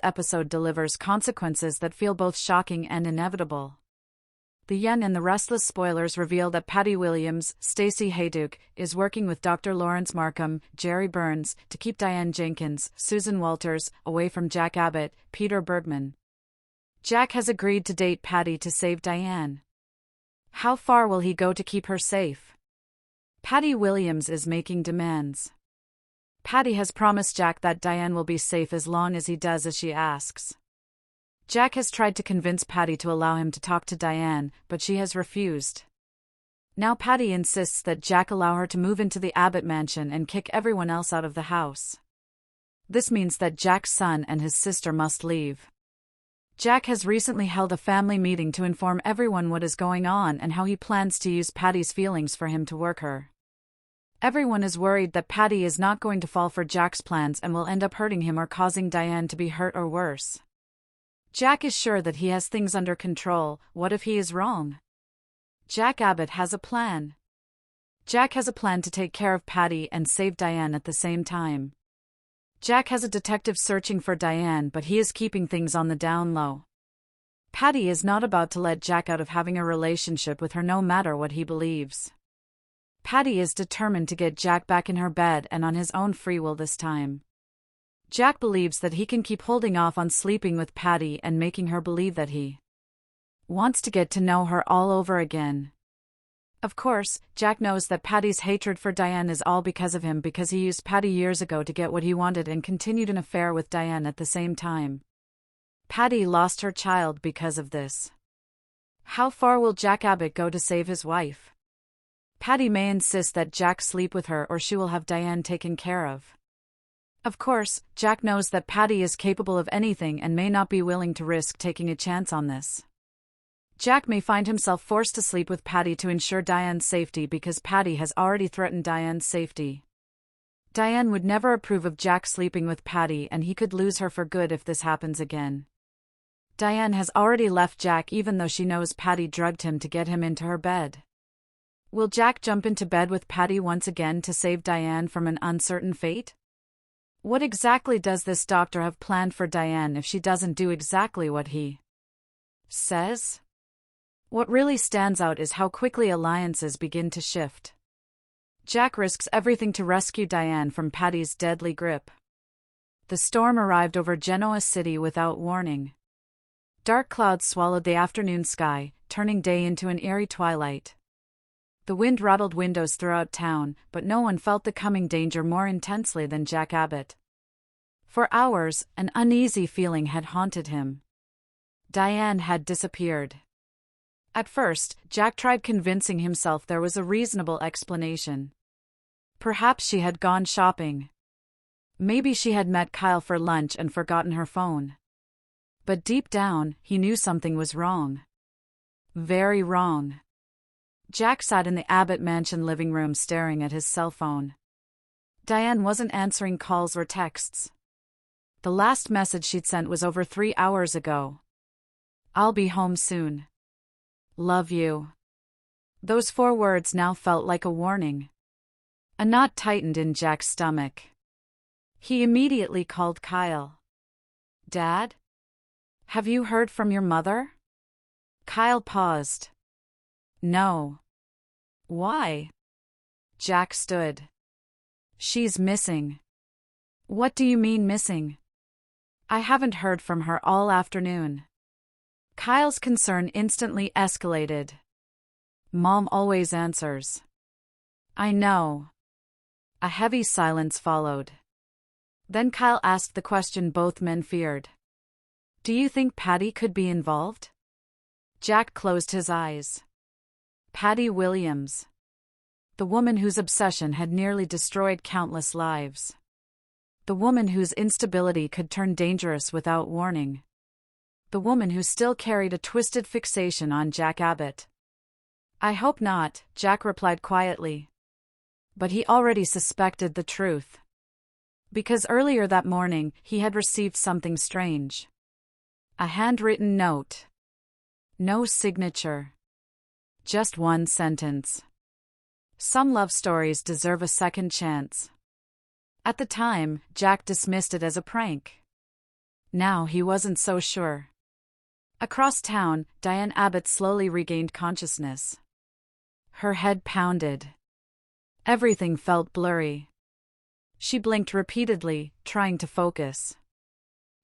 episode delivers consequences that feel both shocking and inevitable. The Yen and the Restless spoilers reveal that Patty Williams, Stacey Hayduke, is working with Dr. Lawrence Markham, Jerry Burns, to keep Diane Jenkins, Susan Walters, away from Jack Abbott, Peter Bergman. Jack has agreed to date Patty to save Diane. How far will he go to keep her safe? Patty Williams is making demands. Patty has promised Jack that Diane will be safe as long as he does as she asks. Jack has tried to convince Patty to allow him to talk to Diane, but she has refused. Now Patty insists that Jack allow her to move into the Abbott mansion and kick everyone else out of the house. This means that Jack's son and his sister must leave. Jack has recently held a family meeting to inform everyone what is going on and how he plans to use Patty's feelings for him to work her. Everyone is worried that Patty is not going to fall for Jack's plans and will end up hurting him or causing Diane to be hurt or worse. Jack is sure that he has things under control. What if he is wrong? Jack Abbott has a plan. Jack has a plan to take care of Patty and save Diane at the same time. Jack has a detective searching for Diane, but he is keeping things on the down low. Patty is not about to let Jack out of having a relationship with her no matter what he believes. Patty is determined to get Jack back in her bed and on his own free will this time. Jack believes that he can keep holding off on sleeping with Patty and making her believe that he wants to get to know her all over again. Of course, Jack knows that Patty's hatred for Diane is all because of him, because he used Patty years ago to get what he wanted and continued an affair with Diane at the same time. Patty lost her child because of this. How far will Jack Abbott go to save his wife? Patty may insist that Jack sleep with her or she will have Diane taken care of. Of course, Jack knows that Patty is capable of anything and may not be willing to risk taking a chance on this. Jack may find himself forced to sleep with Patty to ensure Diane's safety because Patty has already threatened Diane's safety. Diane would never approve of Jack sleeping with Patty, and he could lose her for good if this happens again. Diane has already left Jack even though she knows Patty drugged him to get him into her bed. Will Jack jump into bed with Patty once again to save Diane from an uncertain fate? What exactly does this doctor have planned for Diane if she doesn't do exactly what he says? What really stands out is how quickly alliances begin to shift. Jack risks everything to rescue Diane from Patty's deadly grip. The storm arrived over Genoa City without warning. Dark clouds swallowed the afternoon sky, turning day into an eerie twilight. The wind rattled windows throughout town, but no one felt the coming danger more intensely than Jack Abbott. For hours, an uneasy feeling had haunted him. Diane had disappeared. At first, Jack tried convincing himself there was a reasonable explanation. Perhaps she had gone shopping. Maybe she had met Kyle for lunch and forgotten her phone. But deep down, he knew something was wrong. Very wrong. Jack sat in the Abbott mansion living room staring at his cell phone. Diane wasn't answering calls or texts. The last message she'd sent was over 3 hours ago. "I'll be home soon. Love you." Those 4 words now felt like a warning. A knot tightened in Jack's stomach. He immediately called Kyle. "Dad? Have you heard from your mother?" Kyle paused. "No." "Why?" Jack stood. "She's missing." "What do you mean missing?" "I haven't heard from her all afternoon." Kyle's concern instantly escalated. "Mom always answers." "I know." A heavy silence followed. Then Kyle asked the question both men feared. "Do you think Patty could be involved?" Jack closed his eyes. Patty Williams. The woman whose obsession had nearly destroyed countless lives. The woman whose instability could turn dangerous without warning. The woman who still carried a twisted fixation on Jack Abbott. "I hope not," Jack replied quietly. But he already suspected the truth. Because earlier that morning, he had received something strange. A handwritten note. No signature. Just one sentence. "Some love stories deserve a second chance." At the time, Jack dismissed it as a prank. Now he wasn't so sure. Across town, Diane Abbott slowly regained consciousness. Her head pounded. Everything felt blurry. She blinked repeatedly, trying to focus.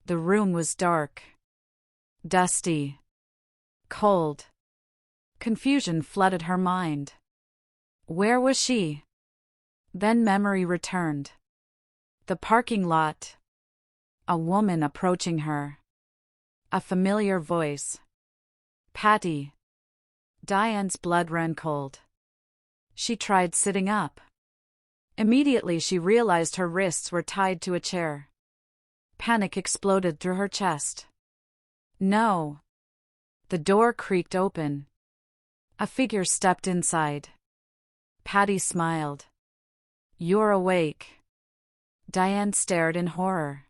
The room was dark. Dusty. Cold. Confusion flooded her mind. Where was she? Then memory returned. The parking lot. A woman approaching her. A familiar voice. Patty. Diane's blood ran cold. She tried sitting up. Immediately she realized her wrists were tied to a chair. Panic exploded through her chest. No. The door creaked open. A figure stepped inside. Patty smiled. You're awake. Diane stared in horror.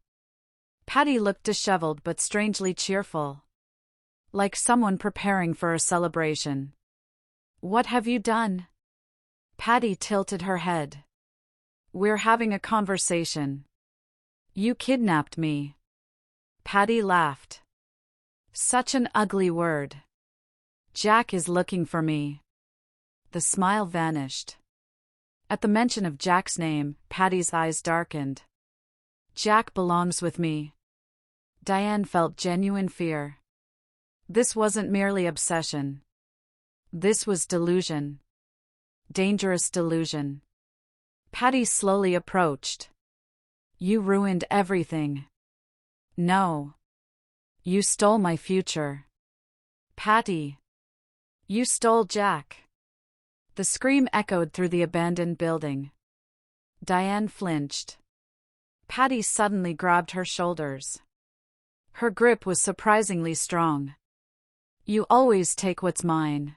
Patty looked disheveled but strangely cheerful. Like someone preparing for a celebration. What have you done? Patty tilted her head. We're having a conversation. You kidnapped me. Patty laughed. Such an ugly word. Jack is looking for me. The smile vanished. At the mention of Jack's name, Patty's eyes darkened. Jack belongs with me. Diane felt genuine fear. This wasn't merely obsession. This was delusion. Dangerous delusion. Patty slowly approached. You ruined everything. No. You stole my future. Patty. You stole Jack. The scream echoed through the abandoned building. Diane flinched. Patty suddenly grabbed her shoulders. Her grip was surprisingly strong. You always take what's mine.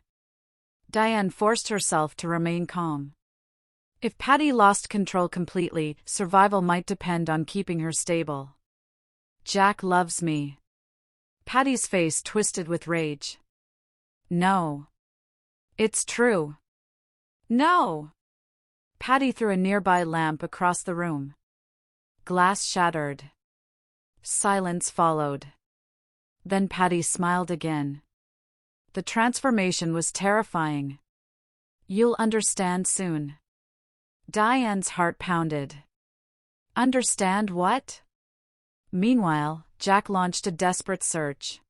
Diane forced herself to remain calm. If Patty lost control completely, survival might depend on keeping her stable. Jack loves me. Patty's face twisted with rage. No. It's true. No! Patty threw a nearby lamp across the room. Glass shattered. Silence followed. Then Patty smiled again. The transformation was terrifying. You'll understand soon. Diane's heart pounded. Understand what? Meanwhile, Jack launched a desperate search.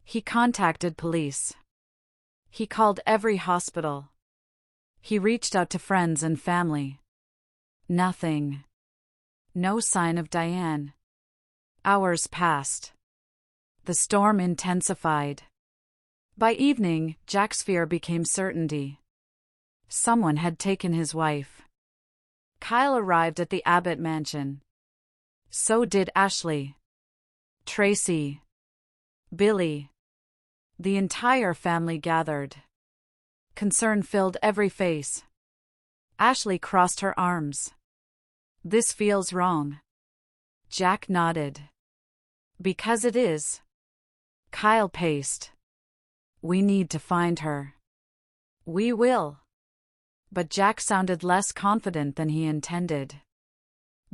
He contacted police. He called every hospital. He reached out to friends and family. Nothing. No sign of Diane. Hours passed. The storm intensified. By evening, Jack's fear became certainty. Someone had taken his wife. Kyle arrived at the Abbott mansion. So did Ashley. Tracy. Billy. The entire family gathered. Concern filled every face. Ashley crossed her arms. This feels wrong. Jack nodded. Because it is. Kyle paced. We need to find her. We will. But Jack sounded less confident than he intended.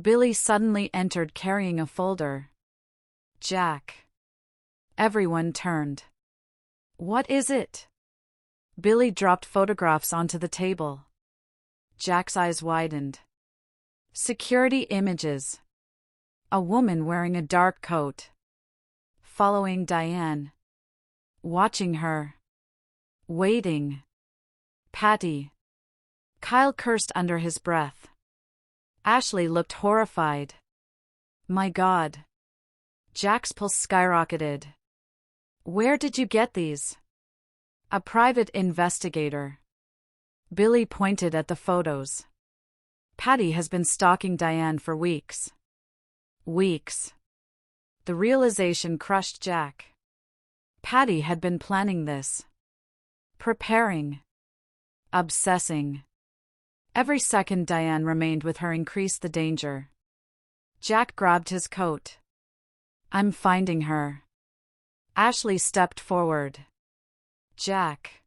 Billy suddenly entered carrying a folder. Jack. Everyone turned. What is it? Billy dropped photographs onto the table. Jack's eyes widened. Security images. A woman wearing a dark coat. Following Diane. Watching her. Waiting. Patty. Kyle cursed under his breath. Ashley looked horrified. My God. Jack's pulse skyrocketed. Where did you get these? A private investigator. Billy pointed at the photos. Patty has been stalking Diane for weeks. Weeks. The realization crushed Jack. Patty had been planning this. Preparing. Obsessing. Every second Diane remained with her increased the danger. Jack grabbed his coat. I'm finding her. Ashley stepped forward. Jack.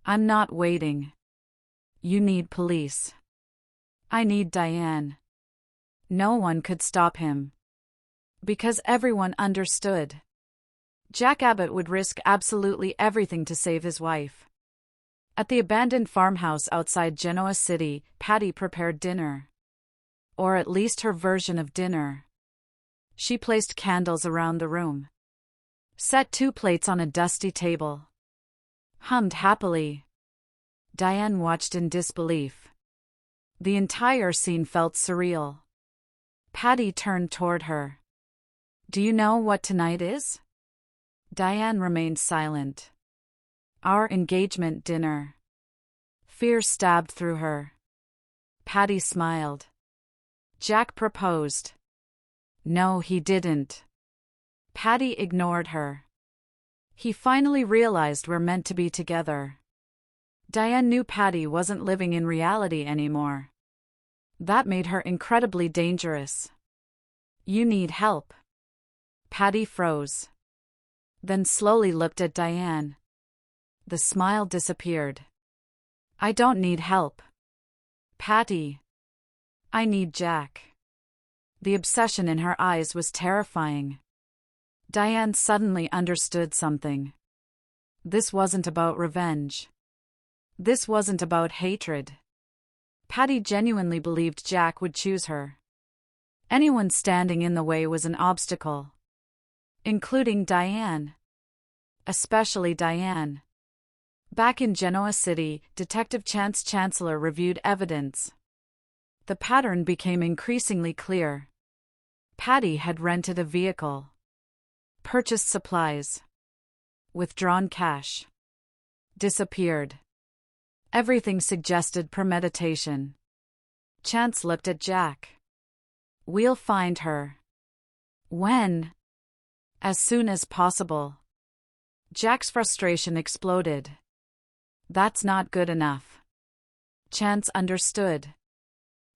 I'm not waiting. You need police. I need Diane. No one could stop him. Because everyone understood. Jack Abbott would risk absolutely everything to save his wife. At the abandoned farmhouse outside Genoa City, Patty prepared dinner. Or at least her version of dinner. She placed candles around the room. Set 2 plates on a dusty table. Hummed happily. Diane watched in disbelief. The entire scene felt surreal. Patty turned toward her. "Do you know what tonight is?" Diane remained silent. "Our engagement dinner." Fear stabbed through her. Patty smiled. "Jack proposed." "No, he didn't." Patty ignored her. "He finally realized we're meant to be together." Diane knew Patty wasn't living in reality anymore. That made her incredibly dangerous. "You need help." Patty froze. Then slowly looked at Diane. The smile disappeared. "I don't need help, Patty. I need Jack." The obsession in her eyes was terrifying. Diane suddenly understood something. This wasn't about revenge. This wasn't about hatred. Patty genuinely believed Jack would choose her. Anyone standing in the way was an obstacle. Including Diane. Especially Diane. Back in Genoa City, Detective Chance Chancellor reviewed evidence. The pattern became increasingly clear. Patty had rented a vehicle. Purchased supplies. Withdrawn cash. Disappeared. Everything suggested premeditation. Chance looked at Jack. "We'll find her." "When?" "As soon as possible." Jack's frustration exploded. "That's not good enough." Chance understood.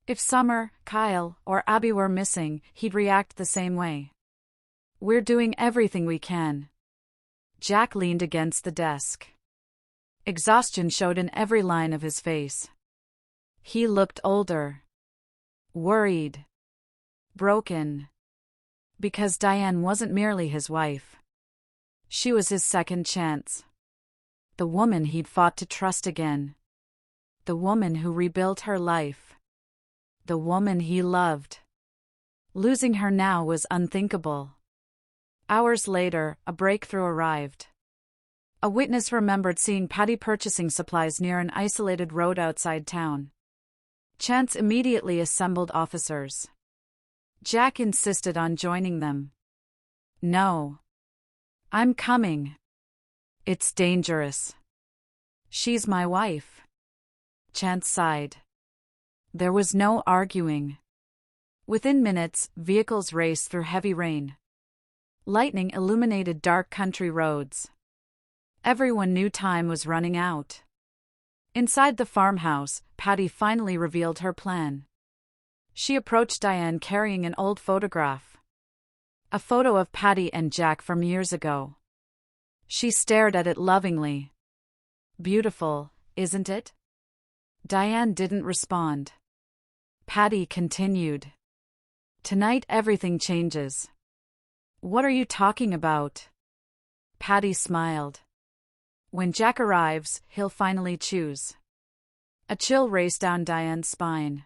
If Summer, Kyle, or Abby were missing, he'd react the same way. "We're doing everything we can." Jack leaned against the desk. Exhaustion showed in every line of his face. He looked older. Worried. Broken. Because Diane wasn't merely his wife. She was his second chance. The woman he'd fought to trust again. The woman who rebuilt her life. The woman he loved. Losing her now was unthinkable. Hours later, a breakthrough arrived. A witness remembered seeing Patty purchasing supplies near an isolated road outside town. Chance immediately assembled officers. Jack insisted on joining them. "No. I'm coming. It's dangerous. She's my wife." Chance sighed. There was no arguing. Within minutes, vehicles raced through heavy rain. Lightning illuminated dark country roads. Everyone knew time was running out. Inside the farmhouse, Patty finally revealed her plan. She approached Diane carrying an old photograph. A photo of Patty and Jack from years ago. She stared at it lovingly. "Beautiful, isn't it?" Diane didn't respond. Patty continued. "Tonight everything changes." "What are you talking about?" Patty smiled. "When Jack arrives, he'll finally choose." A chill raced down Diane's spine.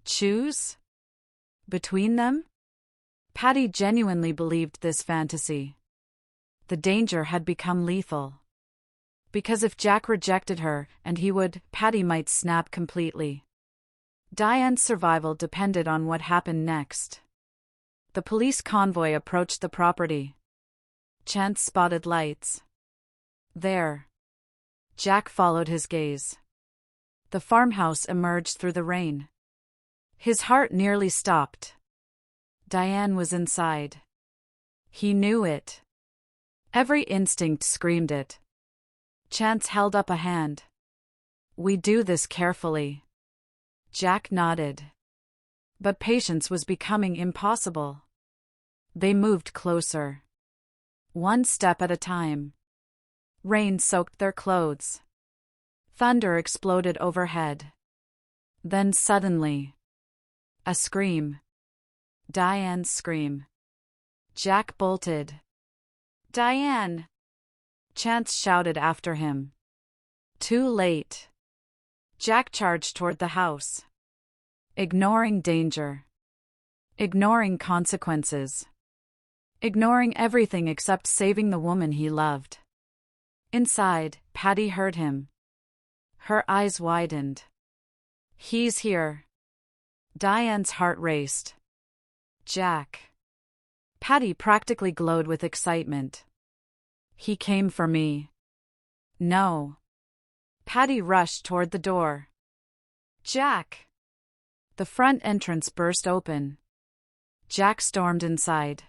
Choose? Between them? Patty genuinely believed this fantasy. The danger had become lethal. Because if Jack rejected her, and he would, Patty might snap completely. Diane's survival depended on what happened next. The police convoy approached the property. Chance spotted lights. There. Jack followed his gaze. The farmhouse emerged through the rain. His heart nearly stopped. Diane was inside. He knew it. Every instinct screamed it. Chance held up a hand. "We do this carefully." Jack nodded. But patience was becoming impossible. They moved closer. One step at a time. Rain soaked their clothes. Thunder exploded overhead. Then suddenly, a scream. Diane's scream. Jack bolted. "Diane!" Chance shouted after him. Too late. Jack charged toward the house. Ignoring danger. Ignoring consequences. Ignoring everything except saving the woman he loved. Inside, Patty heard him. Her eyes widened. "He's here." Diane's heart raced. "Jack." Patty practically glowed with excitement. "He came for me." "No." Patty rushed toward the door. "Jack!" The front entrance burst open. Jack stormed inside.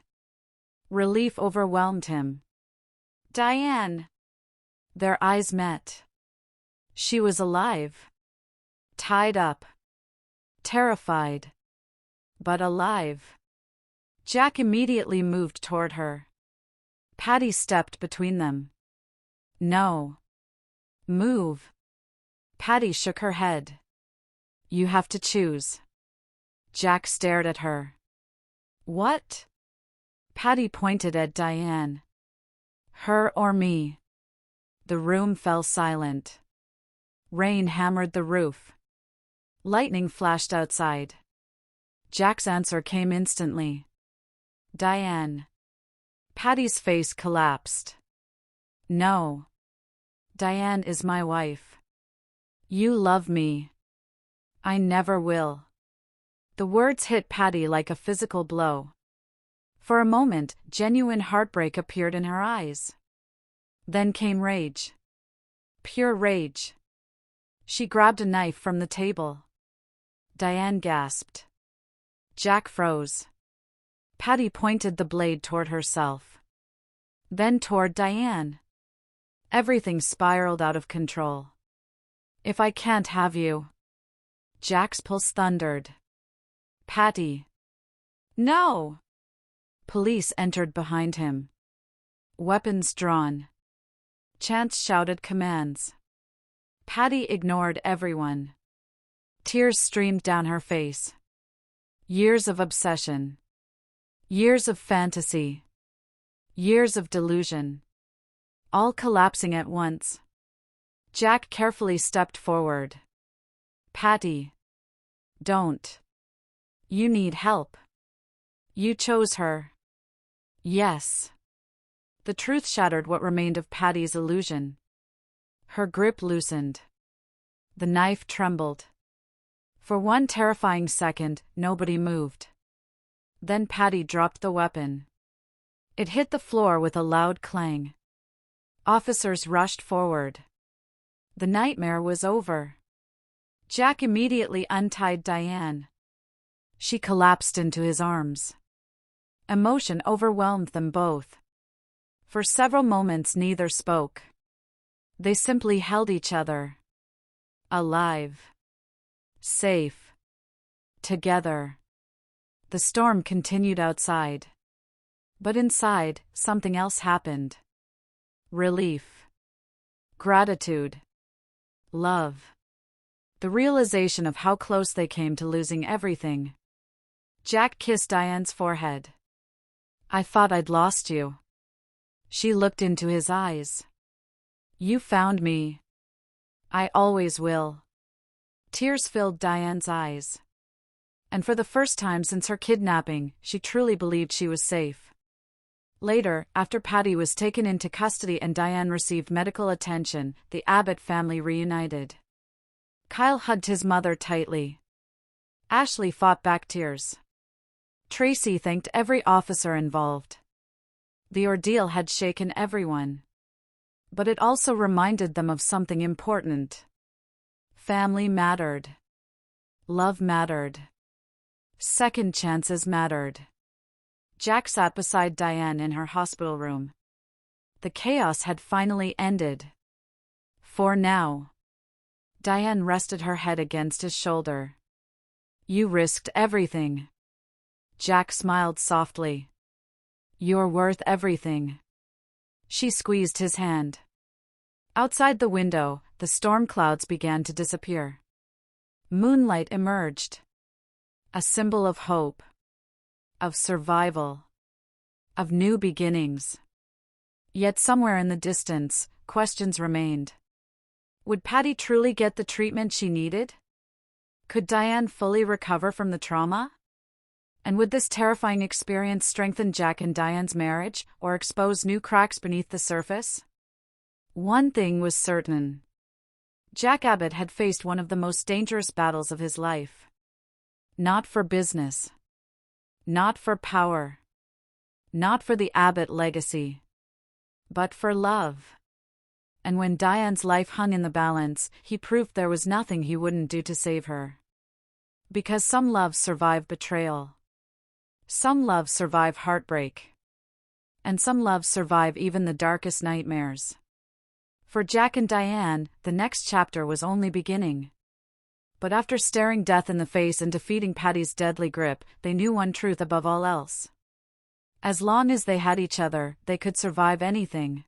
Relief overwhelmed him. "Diane!" Their eyes met. She was alive. Tied up. Terrified. But alive. Jack immediately moved toward her. Patty stepped between them. "No. Move." Patty shook her head. "You have to choose." Jack stared at her. "What?" Patty pointed at Diane. "Her or me." The room fell silent. Rain hammered the roof. Lightning flashed outside. Jack's answer came instantly. "Diane." Patty's face collapsed. "No. Diane is my wife. You love me." "I never will." The words hit Patty like a physical blow. For a moment, genuine heartbreak appeared in her eyes. Then came rage. Pure rage. She grabbed a knife from the table. Diane gasped. Jack froze. Patty pointed the blade toward herself. Then toward Diane. Everything spiraled out of control. "If I can't have you." Jack's pulse thundered. "Patty." "No!" Police entered behind him. Weapons drawn. Chance shouted commands. Patty ignored everyone. Tears streamed down her face. Years of obsession. Years of fantasy. Years of delusion. All collapsing at once. Jack carefully stepped forward. "Patty. Don't. You need help. You chose her." "Yes." The truth shattered what remained of Patty's illusion. Her grip loosened. The knife trembled. For one terrifying second, nobody moved. Then Patty dropped the weapon. It hit the floor with a loud clang. Officers rushed forward. The nightmare was over. Jack immediately untied Diane. She collapsed into his arms. Emotion overwhelmed them both. For several moments neither spoke. They simply held each other. Alive. Safe. Together. The storm continued outside. But inside, something else happened. Relief. Gratitude. Love. The realization of how close they came to losing everything. Jack kissed Diane's forehead. "I thought I'd lost you." She looked into his eyes. "You found me. I always will." Tears filled Diane's eyes. And for the first time since her kidnapping, she truly believed she was safe. Later, after Patty was taken into custody and Diane received medical attention, the Abbott family reunited. Kyle hugged his mother tightly. Ashley fought back tears. Tracy thanked every officer involved. The ordeal had shaken everyone. But it also reminded them of something important. Family mattered. Love mattered. Second chances mattered. Jack sat beside Diane in her hospital room. The chaos had finally ended. For now. Diane rested her head against his shoulder. "You risked everything." Jack smiled softly. "You're worth everything." She squeezed his hand. Outside the window, the storm clouds began to disappear. Moonlight emerged. A symbol of hope. Of survival. of new beginnings. Yet somewhere in the distance, questions remained. Would Patty truly get the treatment she needed? Could Diane fully recover from the trauma? And would this terrifying experience strengthen Jack and Diane's marriage, or expose new cracks beneath the surface? One thing was certain. Jack Abbott had faced one of the most dangerous battles of his life. Not for business. Not for power. Not for the Abbott legacy. But for love. And when Diane's life hung in the balance, he proved there was nothing he wouldn't do to save her. Because some loves survive betrayal. Some loves survive heartbreak. And some loves survive even the darkest nightmares. For Jack and Diane, the next chapter was only beginning. But after staring death in the face and defeating Patty's deadly grip, they knew one truth above all else. As long as they had each other, they could survive anything.